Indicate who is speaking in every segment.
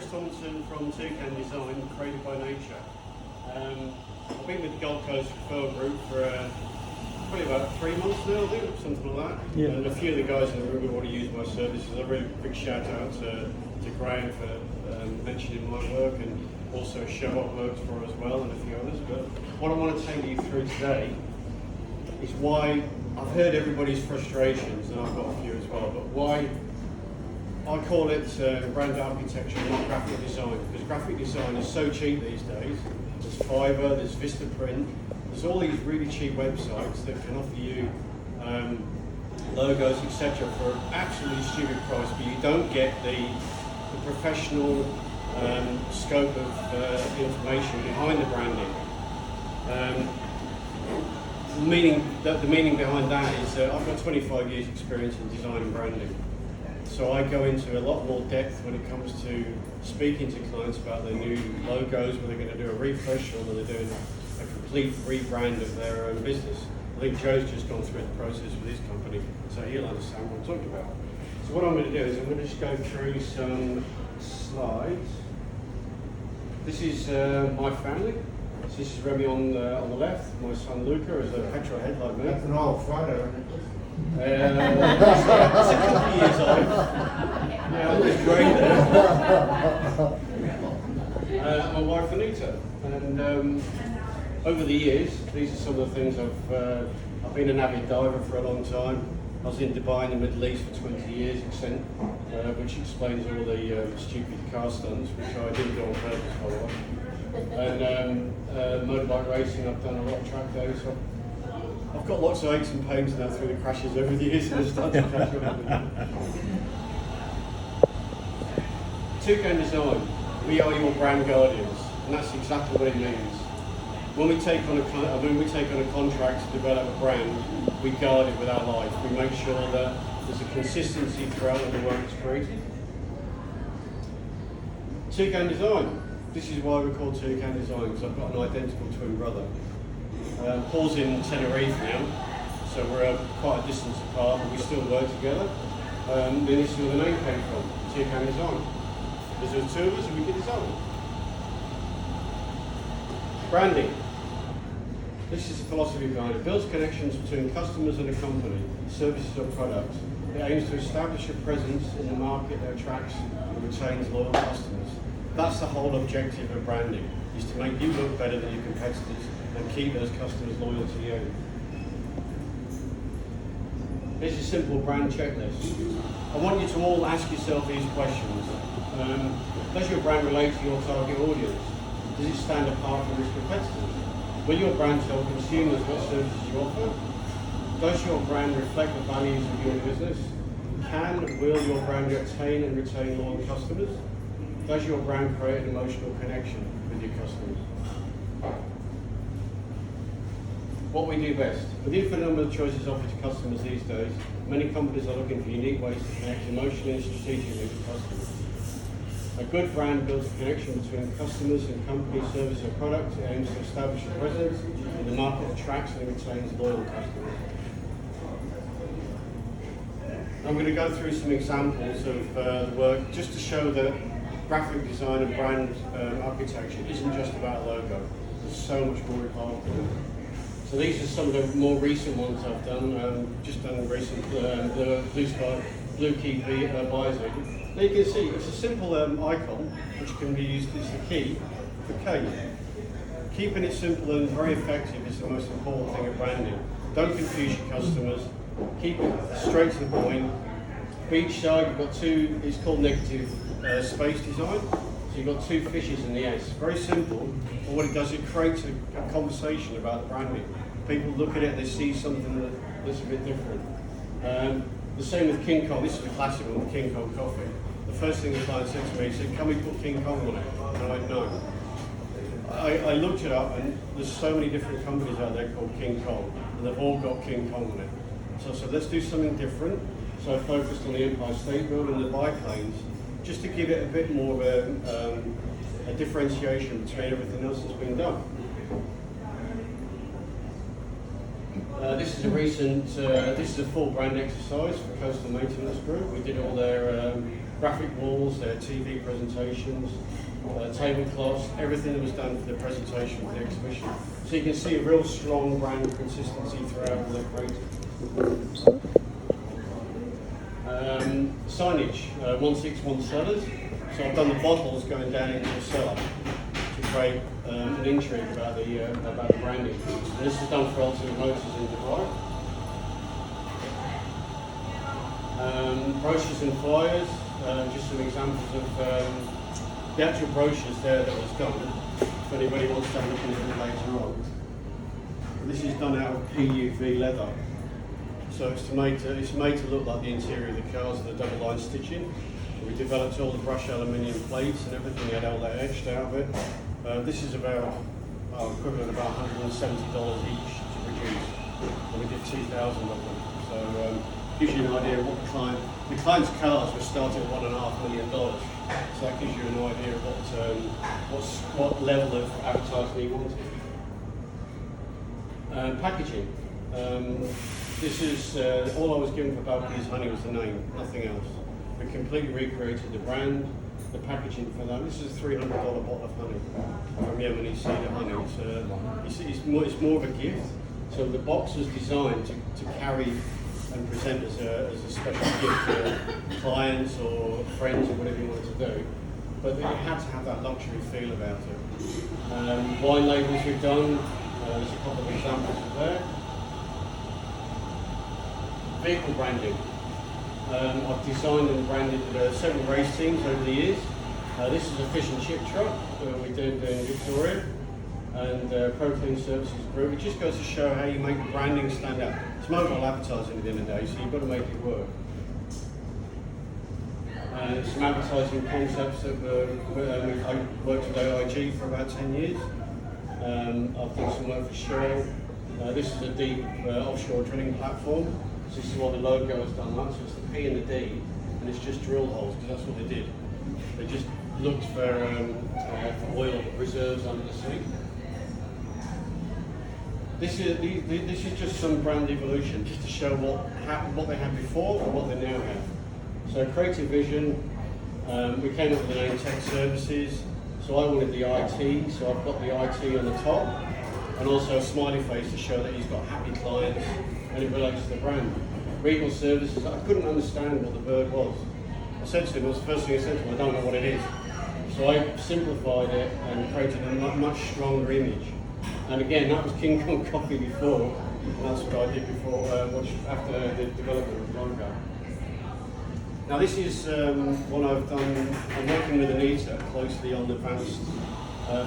Speaker 1: Tomlinson from Toucan Design, Created by Nature. I've been with the Gold Coast Referral Group for probably about 3 months now, I think, something like that.
Speaker 2: Yeah.
Speaker 1: And a few of the guys in the room have already used my services. A really big shout out to Graham for mentioning my work, and also Sherlock works for as well, and a few others. But what I want to take you through today is why I've heard everybody's frustrations, and I've got a few as well, but why I call it brand architecture, not graphic design, because graphic design is so cheap these days. There's Fiverr, there's Vistaprint, there's all these really cheap websites that can offer you logos, etc. for an absolutely stupid price, but you don't get the professional scope of the information behind the branding. The meaning behind that is I've got 25 years experience in design and branding. So I go into a lot more depth when it comes to speaking to clients about their new logos, whether they're going to do a refresh or whether they're doing a complete rebrand of their own business. I think Joe's just gone through the process with his company, so he'll understand what I'm talking about. So what I'm going to do is I'm going to just go through some slides. This is my family. So this is Remy on the left. My son Luca is a petrol head like me.
Speaker 3: That's an old photo.
Speaker 1: It's a couple of years old. Yeah, I'm just grey there. My wife Anita, and over the years, these are some of the things I've been an avid diver for a long time. I was in Dubai in the Middle East for 20 years, which explains all the stupid car stunts, which I didn't do on purpose, by the way. And motorbike racing, I've done a lot of track days. So I've got lots of aches and pains now through the crashes over the years, and I start to catch up. Toucan Design, we are your brand guardians, and that's exactly what it means. When we take on a contract to develop a brand, we guard it with our life. We make sure that there's a consistency throughout the work that's created. Toucan Design. This is why we're called Toucan Design, because I've got an identical twin brother. Paul's in Tenerife now, so we're quite a distance apart, but we still work together. Then this is where the name came from, Toucan Design. Because there were two of us and we could design. Branding. This is the philosophy behind it. Builds connections between customers and a company, services or products. It aims to establish a presence in the market that attracts and retains loyal customers. That's the whole objective of branding, is to make you look better than your competitors and keep those customers loyal to you. Here's a simple brand checklist. I want you to all ask yourself these questions. Does your brand relate to your target audience? Does it stand apart from its competitors? Will your brand tell consumers what services you offer? Does your brand reflect the values of your business? Can and will your brand obtain and retain loyal customers? Does your brand create an emotional connection with your customers? What we do best. With the infinite number of choices offered to customers these days, many companies are looking for unique ways to connect emotionally and strategically with customers. A good brand builds a connection between customers and company, service or product. It aims to establish a presence in the market that attracts and retains loyal customers. I'm going to go through some examples of the work just to show that graphic design and brand architecture isn't just about a logo. There's so much more involved in it. So these are some of the more recent ones I've done. Just done recent, the Blue Key Visor. Now you can see it's a simple icon which can be used as the key for K. Keeping it simple and very effective is the most important thing of branding. Don't confuse your customers. Keep it straight to the point. For each side you've got two, it's called negative space design. So you've got two fishes in the S. Very simple, but what it does, it creates a conversation about the branding. People look at it, they see something that's a bit different. The same with King Kong. This is a classic one, the King Kong coffee. The first thing the client said to me, he said, "Can we put King Kong on it?" And I went, "No." I looked it up, and there's so many different companies out there called King Kong, and they've all got King Kong on it. So let's do something different. So I focused on the Empire State Building and the biplanes, just to give it a bit more of a differentiation between everything else that's been done. This is a full brand exercise for Coastal Maintenance Group. We did all their graphic walls, their TV presentations, tablecloths, everything that was done for the presentation for the exhibition. So you can see a real strong brand consistency throughout all their creative. Signage, 161 cellars. So I've done the bottles going down into the cellar to create an intrigue about the branding. And this is done for Ultimate Motors in Dubai. Brochures and flyers, just some examples of the actual brochures there that was done. If anybody wants to have a look at it later on. This is done out of PUV leather. So it's made to look like the interior of the cars, the double line stitching. We developed all the brushed aluminium plates and everything, we had all that etched out of it. This is about equivalent about $170 each to produce, and we did 2,000 of them. So gives you an idea of what the client's cars were starting at $1.5 million. So that gives you an idea of what level of advertising he wanted. Packaging. This is all I was given for Balcony's Honey was the name, nothing else. We completely recreated the brand, the packaging for that. This is a $300 bottle of honey from Yemeni cedar honey. It's more of a gift. So the box was designed to carry and present as a special gift to clients or friends or whatever you wanted to do. But it had to have that luxury feel about it. Wine labels we've done, there's a couple of examples there. Vehicle branding. I've designed and branded several race teams over the years. This is a fish and chip truck we did in Victoria, and Pro Clean Services Group. It just goes to show how you make branding stand out. It's mobile advertising at the end of the day, so you've got to make it work. Some advertising concepts that I worked with OIG for about 10 years. I've done some work for Shell. This is a deep offshore drilling platform. So this is what the logo has done. So it's the P and the D, and it's just drill holes, because that's what they did. They just looked for oil reserves under the sea. This is just some brand evolution, just to show what they had before and what they now have. So creative vision, we came up with the name Tech Services. So I wanted the IT, so I've got the IT on the top, and also a smiley face to show that he's got happy clients and it relates to the brand. Regal Services, I couldn't understand what the bird was. I said to him, what's the first thing I said to him, I don't know what it is. So I simplified it and created a much stronger image. And again, that was King Kong Coffee before, and that's what I did before, after the development of the logo. Now this is what I've done. I'm working with Anita closely on advanced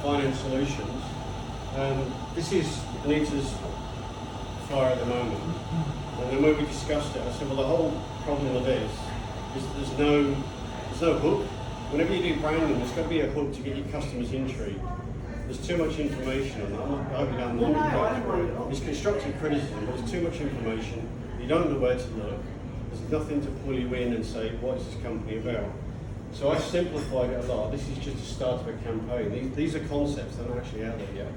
Speaker 1: finance solutions. This is Anita's flyer at the moment. And then when we discussed it, I said, well, the whole problem with this is there's no hook. Whenever you do branding, there's got to be a hook to get your customers intrigued. There's too much information on that. I hope you don't mind. It's constructive criticism, but there's too much information. You don't know where to look. There's nothing to pull you in and say, what is this company about? So I simplified it a lot. This is just the start of a campaign. These are concepts that aren't actually out there yet.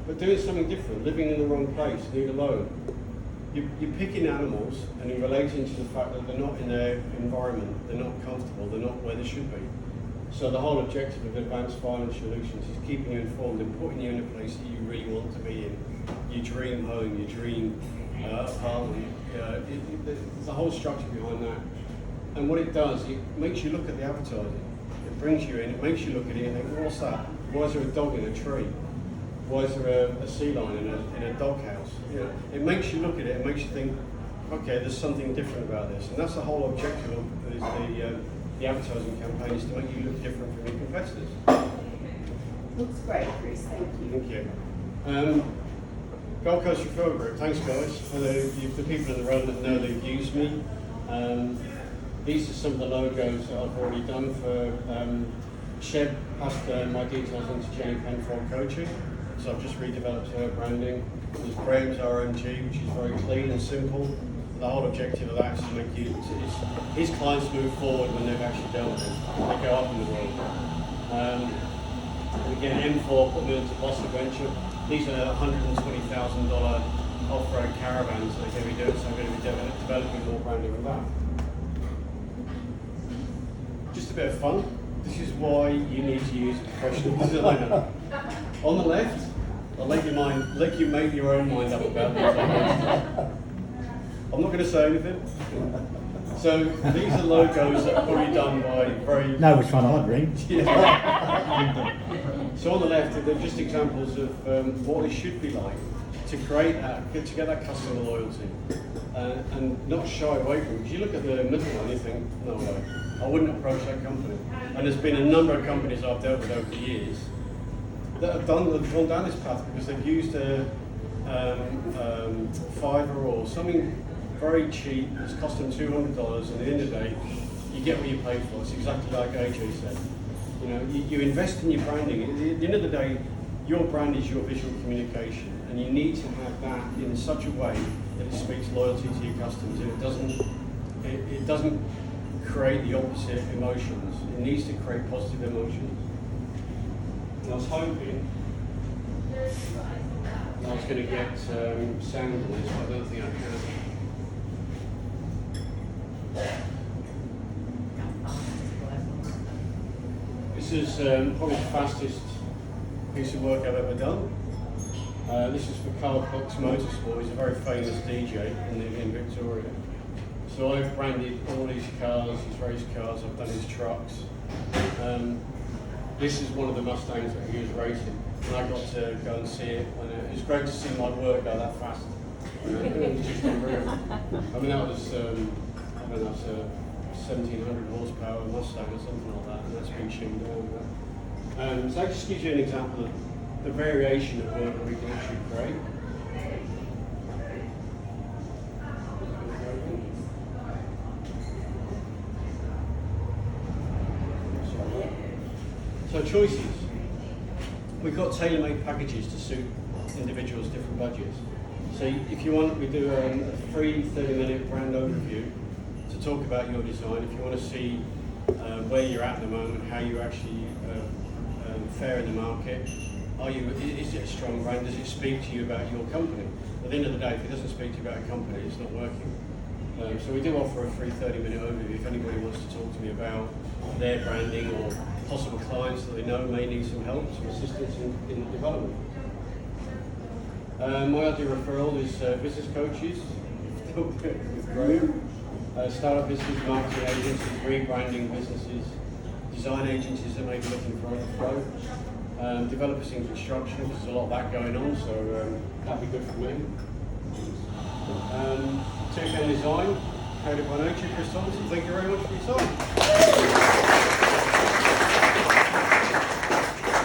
Speaker 1: But doing something different, living in the wrong place, being alone. You're picking animals and you're relating to the fact that they're not in their environment, they're not comfortable, they're not where they should be. So the whole objective of Advanced Finance Solutions is keeping you informed and putting you in a place that you really want to be in. Your dream home, your dream apartment. There's a whole structure behind that. And what it does, it makes you look at the advertising. It brings you in, it makes you look at it and think, what's that? Why is there a dog in a tree? Why is there a sea lion in a doghouse? You know, it makes you look at it, it makes you think, okay, there's something different about this. And that's the whole objective of the advertising campaign, is to make you look different from your competitors.
Speaker 2: Looks great, Chris, thank you.
Speaker 1: Thank you. Gold Coast Referral Group, thanks guys. The people in the room that know they've used me. These are some of the logos that I've already done for Sheb passed my details on to Jenny Penfold Coaching. So I've just redeveloped her branding. There's Graham's RMG, which is very clean and simple. The whole objective of that is to make his clients move forward when they've actually dealt with him. They go up in the world. And again, M4 put me into Boss Adventure. These are $120,000 off-road caravans that they're going to be doing, so I'm going to be developing more branding with that. just a bit of fun. This is why you need to use a professional designer. On the left, I'll let you make your own mind up about these logos. I'm not going to say anything. So these are logos that are probably done by very...
Speaker 3: Know which one I'd ring.
Speaker 1: Yeah. So on the left, they're just examples of what it should be like to create that, to get that customer loyalty, and not shy away from it. Because you look at the middle one, you think, no way, I wouldn't approach that company. And there's been a number of companies I've dealt with over the years that have gone down this path because they've used a Fiverr or something very cheap. It's cost them $200, and at the end of the day, you get what you pay for. It's exactly like AJ said. You know, you invest in your branding. At the end of the day, your brand is your visual communication, and you need to have that in such a way that it speaks loyalty to your customers, and it doesn't create the opposite emotions. It needs to create positive emotions. And I was hoping I was going to get sound on this, but I don't think I can. This is probably the fastest piece of work I've ever done. This is for Carl Cox Motorsport. He's a very famous DJ in Victoria. So I've branded all his cars, his race cars, I've done his trucks. This is one of the Mustangs that he was racing, and I got to go and see it, and it was great to see my work go that fast. It was just unreal. I mean, that was, I mean, that's a 1700 horsepower Mustang or something like that, and that's been tuned down. So that just gives you an example of the variation of work that we can actually create. So choices. We've got tailor-made packages to suit individuals' different budgets. So if you want, we do a free 30-minute brand overview to talk about your design. If you want to see where you're at the moment, how you actually fare in the market, is it a strong brand? Does it speak to you about your company? At the end of the day, if it doesn't speak to you about a company, it's not working. So we do offer a free 30-minute overview if anybody wants to talk to me about their branding or possible clients that they know may need some help, some assistance in the development. My other referral is business coaches with Graham, startup business, marketing agencies, rebranding businesses, design agencies that may be looking for overflow, developers in construction, because there's a lot of that going on, so that'd be good for me. Toucan Design, Coded by Nature, Chris Tomlinson, thank you very much for your time.